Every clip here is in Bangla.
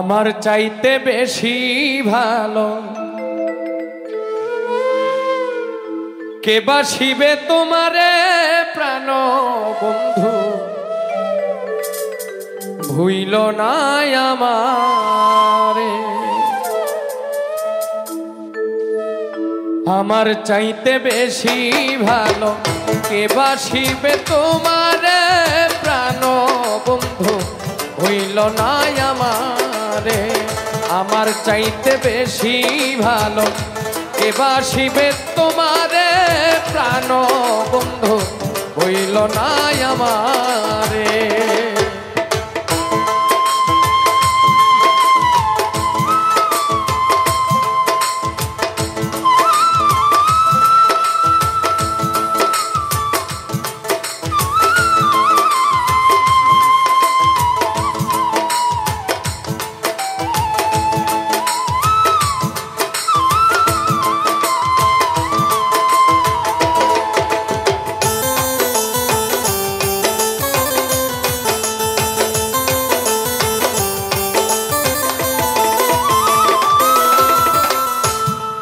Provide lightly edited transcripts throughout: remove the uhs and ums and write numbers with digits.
আমার চাইতে বেশি ভালো কে বাসিবে তোমারে প্রাণ বন্ধু ভুইল না আমারে আমার চাইতে বেশি ভালো কে বাসিবে তোমারে প্রাণ বন্ধু হইল না আমারে আমার চাইতে বেশি ভালো কে বাসিবে তোমারে প্রাণ বন্ধু হইল না আমারে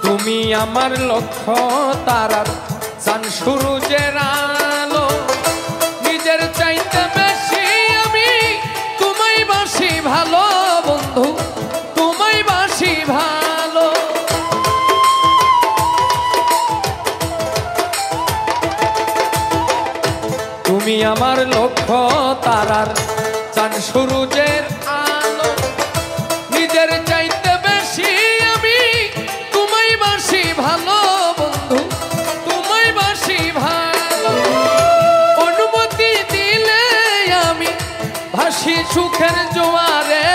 তুমি আমার লক্ষ্য তারার চান সূরজের আলো নিজের চাইতে বেশি আমি তোমায় বাসি ভালো বন্ধু তোমায় বাসি ভালো তুমি আমার লক্ষ্য তারার চান সূরজের আলো নিজের চাইতে বেশি আমি তোমায় বাসি ভালো বন্ধু তোমায় বাসি ভালো অনুমতি দিলে আমি ভাসি সুখের জোয়ারে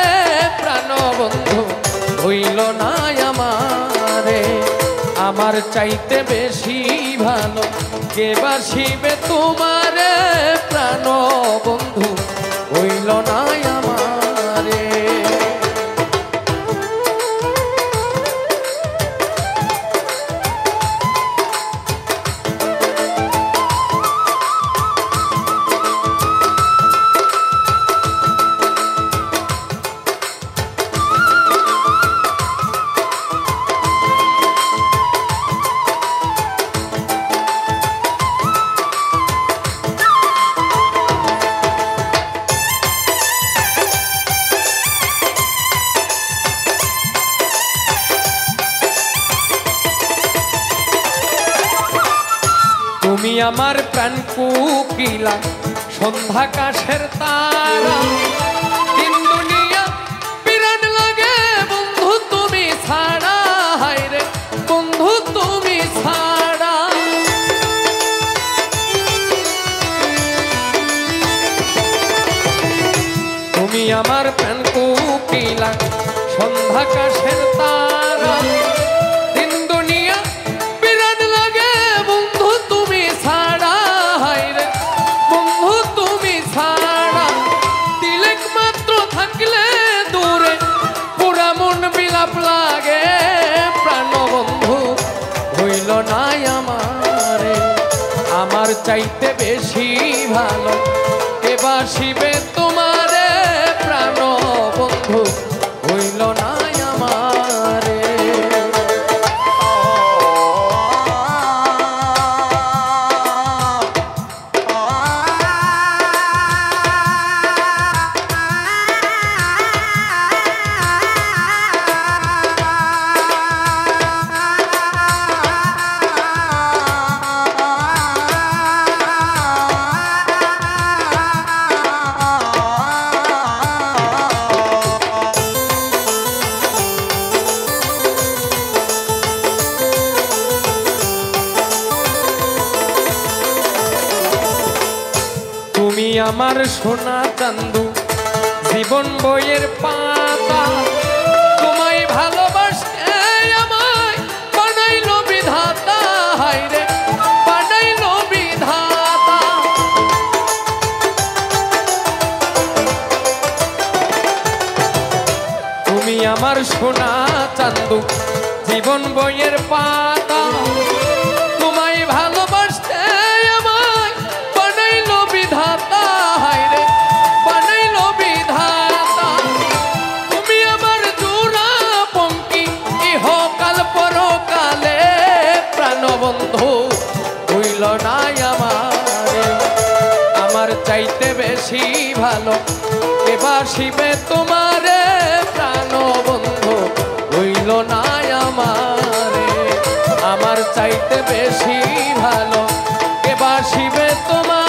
প্রাণ বন্ধু হইল না আমারে আমার চাইতে বেশি ভালো কে বাসিবে তোমারে প্রাণ বন্ধু হইল না আমারে তুমি আমার প্রাণ কুকিলা সন্ধ্যা কাশের তারা দিন দুনিয়া বিরাট লাগে বন্ধু তুমি ছাড়া হায় রে বন্ধু তুমি ছাড়া তুমি আমার প্রাণ কুকিলা সন্ধ্যা কাশের তারা দিন দুনিয়া বিরাট লাগে বন্ধু তুমি ছাড়া হায় রে বন্ধু তুমি ছাড়া তিলেক মাত্র থাকলে দূরে পুরা মন বিলাপ লাগে প্রাণ বন্ধু হইল না আমারে আমার চাইতে বেশি ভালো কে বাসিবে তোমারে প্রাণ বন্ধু হইল না আমারে তুমি আমার সোনা চান্দু জীবন বইয়ের পাতা তোমায় ভালোবাসতে আমায় বানাইলো বিধাতা হায় রে বানাইলো বিধাতা তুমি আমার সোনা চান্দু জীবন বইয়ের পাতা তোমায় ভালোবাসতে আমায় বানাইলো বিধাতা হায় রে বানাইলো বিধাতা তুমি আমার বন্ধু হইল নাই আমারে। আমার চাইতে বেশি ভালো কে বাসিবে তোমারে, প্রাণ বন্ধু হইল নাই আমারে। আমার চাইতে বেশি ভালো কে বাসিবে তোমার